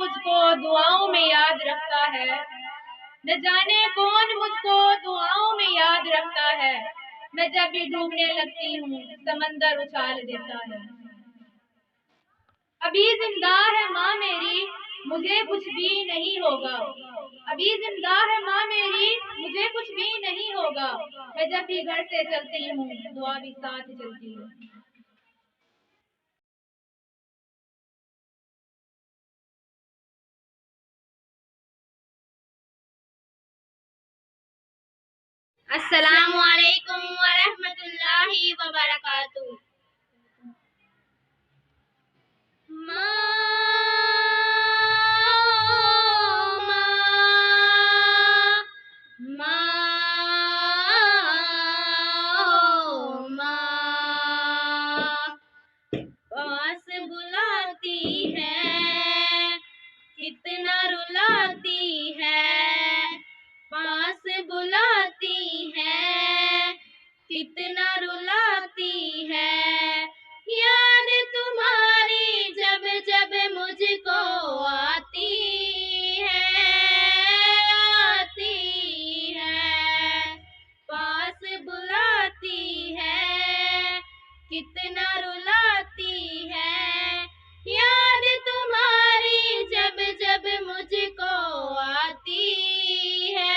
मुझको दुआओं में याद रखता है, न जाने कौन मुझको दुआओं में याद रखता है। मैं जब भी डूबने लगती हूँ समंदर उछाल देता है। अभी जिंदा है माँ मेरी, मुझे कुछ भी नहीं होगा। अभी जिंदा है माँ मेरी, मुझे कुछ भी नहीं होगा। मैं जब भी घर से चलती हूँ दुआ भी साथ चलती है। अस्सलामु अलैकुम व रहमतुल्लाहि व बरकातुहू। पास बुलाती है कितना रुलाती है, पास बुलाती है कितना रुलाती है। याद तुम्हारी जब जब मुझको आती है, आती है। पास बुलाती है कितना रुलाती है। याद तुम्हारी जब जब मुझको आती है,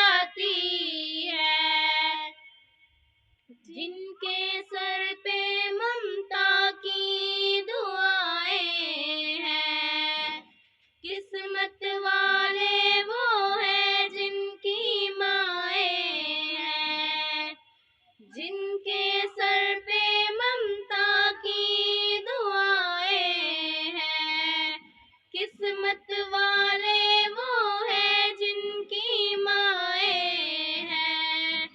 आती है। जिनके सर पे ममता की दुआएं हैं, किस्मत वाले वो हैं जिनकी माएं हैं। जिनके सर पे ममता की दुआएं हैं, किस्मत वाले वो हैं जिनकी माएं हैं।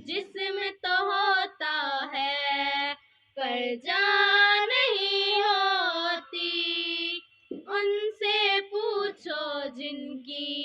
जिस्म तो होता है पर जान नहीं होती, उनसे पूछो जिनकी